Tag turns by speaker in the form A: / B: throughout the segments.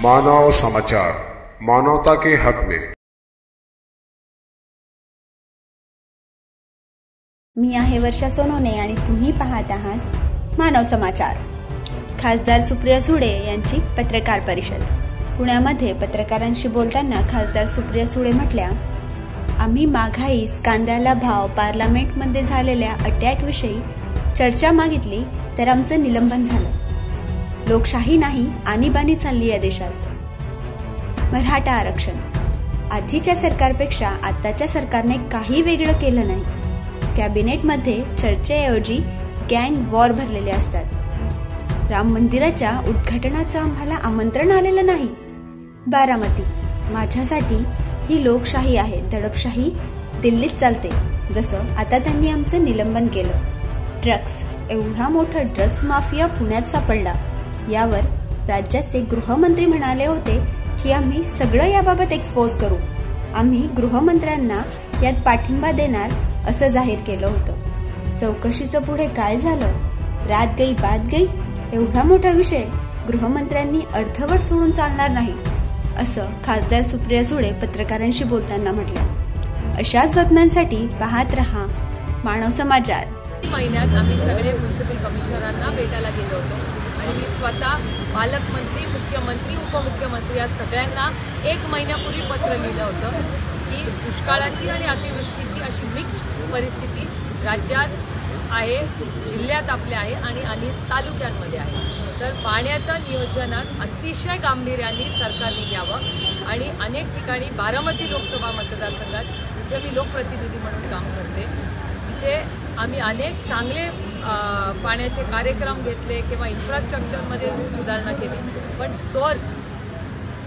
A: मानव समाचार, मानवता के हक में।
B: मी आहे वर्षा सोनोने आणि तुम्ही पाहत आहात मानव समाचार। खासदार सुप्रिया सुळे यांची पत्रकार परिषद। पुण्यामध्ये पत्रकारांशी बोलताना खासदार सुप्रिया सुळे म्हटल्या, आम्ही महागाईस, कांद्याला भाव, पार्लमेंटमध्ये झालेल्या अटॅकविषयी चर्चा मागितली तर आमचं निलंबन झालं। लोकशाही नाही, आणीबाणी चालली या देशात। मराठा आरक्षण, आधीच्या सरकारपेक्षा आताच्या सरकारने काही वेगळं केलं नाही। कॅबिनेटमध्ये चर्चेऐवजी गँग वॉर भरलेले असतात। राम मंदिराच्या उद्घाटनाचं आम्हाला आमंत्रण आलेलं नाही। बारामती, माझ्यासाठी ही लोकशाही आहे, दडपशाही दिल्लीत चालते। जसं आता त्यांनी आमचं निलंबन केलं। ड्रग्स, एवढा मोठा ड्रग्स माफिया पुण्यात सापडला, यावर राज्याचे गृहमंत्री म्हणाले होते की आम्ही सगळं याबाबत एक्सपोज करू। आम्ही गृहमंत्र्यांना यात पाठिंबा देणार असं जाहीर केलं होतं। चौकशीचं पुढे काय झालं? रात गई बात गई, एवढा मोठा विषय गृहमंत्र्यांनी अर्धवट सोडून चालणार नाही, असं खासदार सुप्रिया सुळे पत्रकारांशी बोलताना म्हटलं। अशाच बातम्यांसाठी पाहत रहा मानव समाचार।
C: महिन्यात आम्ही सगळे म्युनिसिपल कमिशनरांना भेटायला गेलो होतो आणि मी स्वतः पालकमंत्री, मुख्यमंत्री, उपमुख्यमंत्री या सगळ्यांना 1 महिन्यापूर्वी पत्र लिहिलं होतं की दुष्काळाची आणि अतिवृष्टीची अशी मिक्स्ड परिस्थिती राज्यात आहे, जिल्ह्यात आपल्या आहे आणि तालुक्यांमध्ये आहे। तर पाण्याच्या नियोजनात अतिशय गांभीर्याने सरकारने घ्यावं आणि अनेक ठिकाणी बारामती लोकसभा मतदारसंघात जिथे मी लोकप्रतिनिधी म्हणून काम करते तिथे आम्ही अनेक चांगले पाण्याचे कार्यक्रम घेतले किंवा इन्फ्रास्ट्रक्चरमध्ये सुधारणा केली, पण सोर्स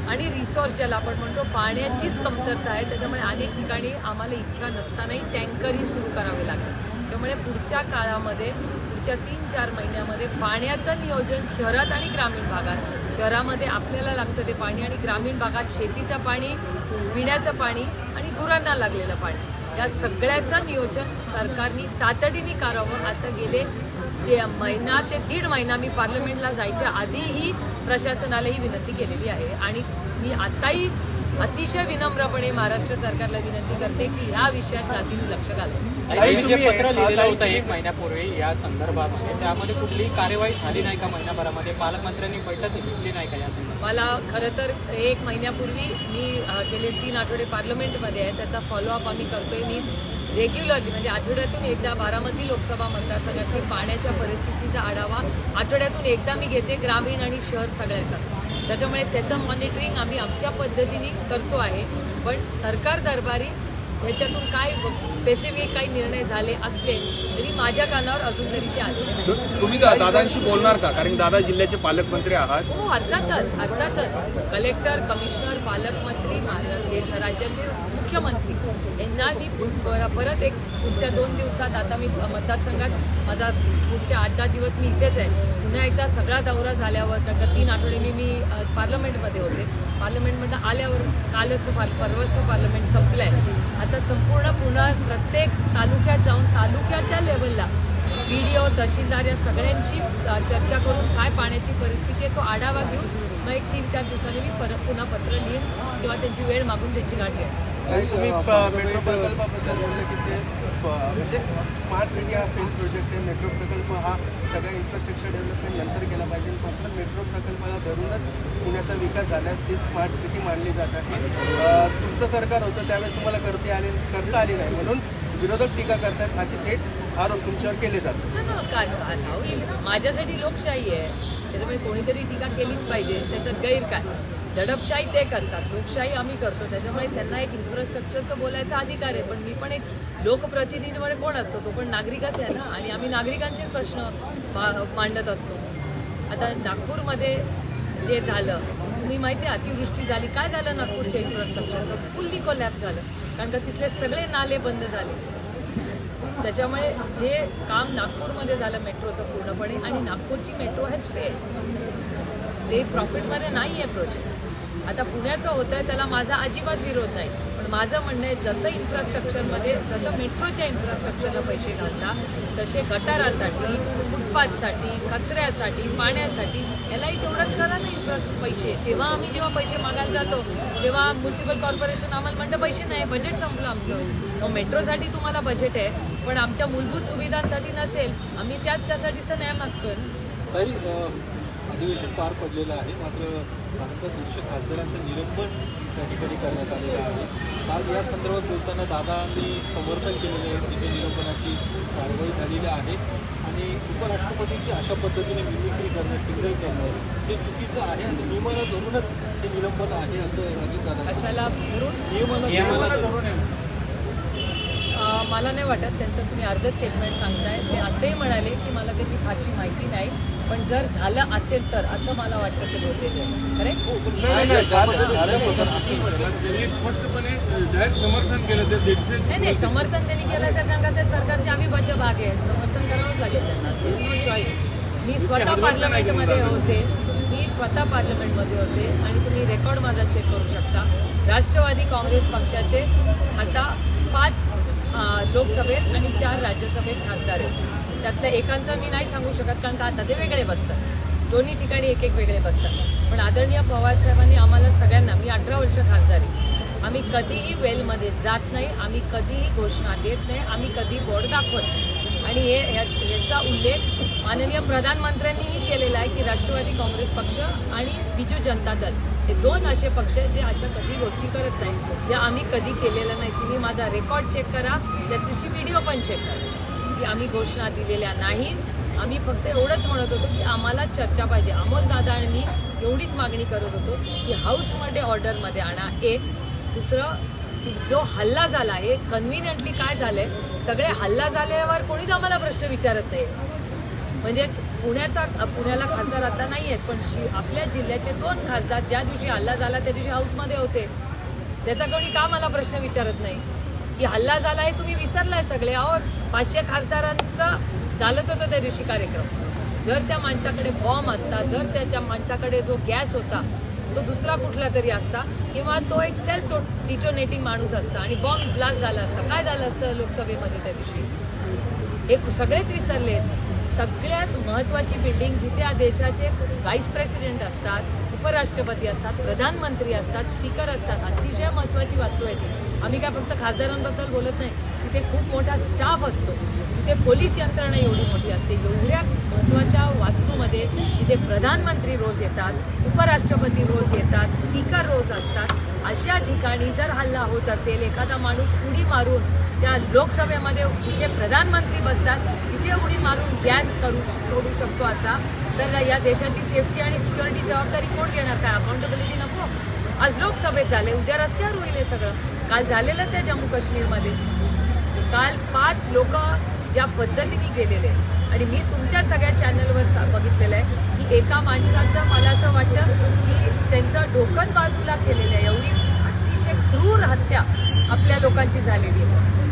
C: आणि रिसोर्स ज्याला आपण म्हणतो पाण्याचीच कमतरता आहे। त्याच्यामुळे अनेक ठिकाणी आम्हाला इच्छा नसतानाही टँकरही सुरू करावे लागेल। त्यामुळे पुढच्या काळामध्ये, पुढच्या 3-4 महिन्यामध्ये पाण्याचं नियोजन शहरात आणि ग्रामीण भागात, शहरामध्ये आपल्याला लागतं ते पाणी आणि ग्रामीण भागात शेतीचं पाणी, पिण्याचं पाणी आणि गुरांना लागलेलं पाणी, या सगळ्याचं नियोजन सरकारने तातडीने करावं असं गेले महिना ते 1.5 महिना मी पार्लमेंटला जायच्या आधीही प्रशासनाला ही विनंती केलेली आहे आणि मी आताही अतिशय विनम्रपणे महाराष्ट्र सरकारला विनंती करते की ह्या विषयात जातीने लक्ष घालावं।
D: पत्र लिहिलं होतं 1 महिन्यापूर्वी या संदर्भामध्ये, त्यामध्ये कुठलीही कार्यवाही झाली नाही का? महिन्याभरामध्ये पालकमंत्र्यांनी बैठक घेतली नाही का या संदर्भात?
C: मला खरं तर 1 महिन्यापूर्वी मी गेले 3 आठवडे पार्लमेंटमध्ये आहे, त्याचा फॉलोअप आम्ही करतोय। मी रेग्युलरली म्हणजे आठवड्यातून एकदा बारामती लोकसभा मतदारसंघातली पाण्याच्या परिस्थितीचा आढावा आठवड्यातून एकदा मी घेते, ग्रामीण आणि शहर सगळ्याचाच। त्याच्यामुळे त्याचं मॉनिटरिंग आम्ही आमच्या पद्धतीने करतो आहे, पण सरकार दरबारी ह्याच्यातून काय स्पेसिफिक काही निर्णय झाले असले तरी माझ्या कानावर अजून तरी ते आलेले नाही।
E: तुम्ही दादांशी बोलणार का? कारण दादा जिल्ह्याचे पालकमंत्री आहात।
C: हो, अर्थातच कलेक्टर, कमिशनर, पालकमंत्री, राज्याचे मुख्यमंत्री यांना मी परत एक पुढच्या 2 दिवसात, आता मी मतदारसंघात माझा पुढचे 8-10 दिवस मी इथेच आहे, पुन्हा एकदा सगळा दौरा झाल्यावर, कारण 3 आठवडे मी पार्लमेंटमध्ये होते, पार्लमेंटमध्ये आल्यावर कालच परवाच पार्लमेंट संपलं आहे। आता संपूर्ण पुन्हा प्रत्येक तालुक्यात जाऊन तालुक्याच्या लेवलला BDO, तहसीलदार या सगळ्यांची चर्चा करून काय पाण्याची परिस्थिती आहे तो आढावा घेऊन मग एक 3-4 दिवसांनी मी पुन्हा पत्र लिहीन किंवा त्यांची वेळ मागून त्यांची गाठ घेईन।
E: तुम्ही मेट्रो प्रकल्पाबद्दल बोलले की ते म्हणजे स्मार्ट सिटी हा फेल प्रोजेक्ट आहे। मेट्रो प्रकल्प हा सगळ्या इन्फ्रास्ट्रक्चर डेव्हलपमेंट नंतर केला पाहिजे, फक्त मेट्रो प्रकल्पाला धरूनच पुण्याचा विकास झाला, ती स्मार्ट सिटी मानली जात आहे। तुमचं सरकार होतं त्यावेळेस तुम्हाला करता आली नाही म्हणून विरोधक टीका करतात, असे थेट आरोप तुमच्यावर केले जातात।
C: काय होईल? माझ्यासाठी लोकशाही आहे, त्याच्यामुळे कोणीतरी टीका केलीच पाहिजे, त्याच्यात गैर काय? दडपशाही ते करतात, लोकशाही आम्ही करतो, त्याच्यामुळे त्यांना एक इन्फ्रास्ट्रक्चरचं बोलायचा अधिकार आहे। पण मी पण एक लोकप्रतिनिधीमुळे कोण असतो? तो पण नागरिकच आहे ना, आणि आम्ही नागरिकांचेच प्रश्न मांडत असतो। आता नागपूरमध्ये जे झालं, तुम्ही माहिती आहे अतिवृष्टी झाली, काय झालं नागपूरच्या इन्फ्रास्ट्रक्चरचं? फुल्ली कोलॅप्स झालं, कारण का तिथले सगळे नाले बंद झाले। त्याच्यामुळे जे काम नागपूरमध्ये झालं मेट्रोचं पूर्णपणे, आणि नागपूरची मेट्रो हॅज फेल्ड, ते प्रॉफिटमध्ये नाही आहे प्रोजेक्ट। आता पुण्याचं होतं आहे त्याला माझा अजिबात विरोध नाही, पण माझं म्हणणं आहे जसं इन्फ्रास्ट्रक्चरमध्ये जसं मेट्रोच्या इन्फ्रास्ट्रक्चरला पैसे घालता तसे गटारासाठी, फुटपाथसाठी, कचऱ्यासाठी, पाण्यासाठी यालाही तेवढंच करा ना पैसे. तेव्हा आम्ही जेव्हा पैसे मागायला जातो तेव्हा म्युन्सिपल कॉर्पोरेशन आम्हाला म्हणतं पैसे नाही, बजेट संपलं आमचं. मग मेट्रोसाठी तुम्हाला बजेट आहे पण आमच्या मूलभूत सुविधांसाठी नसेल, आम्ही त्यासाठीच तर न्याय मागतोय.
F: काही अधिवेशन पार पडलेलं आहे, मात्र त्यानंतर 200 खासदारांचं निलंबन त्या ठिकाणी करण्यात आलेलं आहे. काल या संदर्भात बोलताना दादांनी समर्थन केलेलं आहे, तिथे निलंबनाची कारवाई झालेली आहे आणि उपराष्ट्रपतींची अशा पद्धतीने मिमिक्री करणं, टिंगल करणं हे चुकीचं आहे आणि नियमाला धरूनच हे निलंबन आहे असं अजितदादा.
C: कशाला
F: नियमाला धरून
C: मला नाही वाटत त्यांचं तुम्ही अर्ध स्टेटमेंट सांगताय. ते असेही म्हणाले की मला त्याची फारशी माहिती नाही, पण जर झालं असेल तर असं मला वाटतं ते बोललेले आहे. करेक्ट? नाही समर्थन त्यांनी केलं असेल कारण ते सरकारचे अविभाज्य भाग आहेत, समर्थन करावंच लागेल त्यांना, नो चॉईस. मी स्वतः पार्लमेंटमध्ये होते आणि तुम्ही रेकॉर्ड माझा चेक करू शकता. राष्ट्रवादी काँग्रेस पक्षाचे आता 5 लोकसभेत आणि 4 राज्यसभेत खासदार आहेत. त्यातल्या एकांचा मी नाही सांगू शकत कारण का आता ते वेगळे बसतात, दोन्ही ठिकाणी एक वेगळे बसतात. पण आदरणीय पवारसाहेबांनी आम्हाला सगळ्यांना, मी 18 वर्ष खासदार आहे, आम्ही कधीही वेलमध्ये जात नाही, आम्ही कधीही घोषणा देत नाही, आम्ही कधी बोर्ड दाखवत नाही. आणि याचा उल्लेख माननीय प्रधानमंत्र्यांनीही केलेला आहे की राष्ट्रवादी काँग्रेस पक्ष आणि बिजू जनता दल हे 2 असे पक्ष आहेत जे अशा कधी गोष्टी करत नाही, ज्या आम्ही कधी केलेल्या नाही. तुम्ही माझा रेकॉर्ड चेक करा, त्या दिवशी व्हिडिओ पण चेक करा की आम्ही घोषणा दिलेल्या नाहीत. आम्ही फक्त एवढंच म्हणत होतो की आम्हाला चर्चा पाहिजे. अमोल दादा आणि मी एवढीच मागणी करत होतो की हाऊसमध्ये ऑर्डरमध्ये आणा. एक दुसरं, जो हल्ला झाला आहे कन्व्हिनियंटली काय झालंय, सगळे हल्ला झाल्यावर कोणीच आम्हाला प्रश्न विचारत नाही. म्हणजे पुण्याला खासदार आता नाही आहेत, पण आपल्या जिल्ह्याचे 2 खासदार ज्या दिवशी हल्ला झाला त्या दिवशी हाऊसमध्ये होते. त्याचा कोणी का मला प्रश्न विचारत नाही की हल्ला झाला आहे तुम्ही विसरलाय सगळे. अहो 500 खासदारांचा चालत होता त्या दिवशी कार्यक्रम. जर त्या माणसाकडे बॉम्ब असता, जर त्याच्या माणसाकडे जो गॅस होता तो दुसरा कुठला तरी असता किंवा तो एक सेल्फ डिटोनेटिंग माणूस असता आणि बॉम्ब ब्लास्ट झाला असता, काय झालं असतं लोकसभेमध्ये त्या दिवशी? हे सगळेच विसरले. सगळ्यात महत्त्वाची बिल्डिंग जिथे या देशाचे व्हाईस प्रेसिडेंट असतात, उपराष्ट्रपती असतात, प्रधानमंत्री असतात, स्पीकर असतात, अतिशय महत्त्वाची वास्तू आहे ती. आम्ही काय फक्त खासदारांबद्दल बोलत नाही, तिथे खूप मोठा स्टाफ असतो, तिथे पोलीस यंत्रणा एवढी मोठी असते. एवढ्या महत्त्वाच्या वास्तूमध्ये तिथे प्रधानमंत्री रोज येतात, उपराष्ट्रपती रोज येतात, स्पीकर रोज असतात. अशा ठिकाणी जर हल्ला होत असेल, एखादा माणूस उडी मारून त्या लोकसभेमध्ये जिथे प्रधानमंत्री बसतात तिथे उडी मारून गॅस सोडू शकतो असा, तर या देशाची सेफ्टी आणि सिक्युरिटी जबाबदारी कोण घेणार? काय अकाउंटेबिलिटी नको? आज लोकसभेत झाले, उद्या रस्त्यावर होईल हे सगळं. काल झालेलंच आहे जम्मू काश्मीरमध्ये. काल 5 लोक ज्या पद्धतीने गेलेले आणि मी तुमच्या सगळ्या चॅनलवर बघितलेलं आहे की एका माणसाचं मला असं वाटतं की त्यांचं डोकंच बाजूला केलेलं आहे. एवढी अतिशय क्रूर हत्या आपल्या लोकांची झालेली आहे.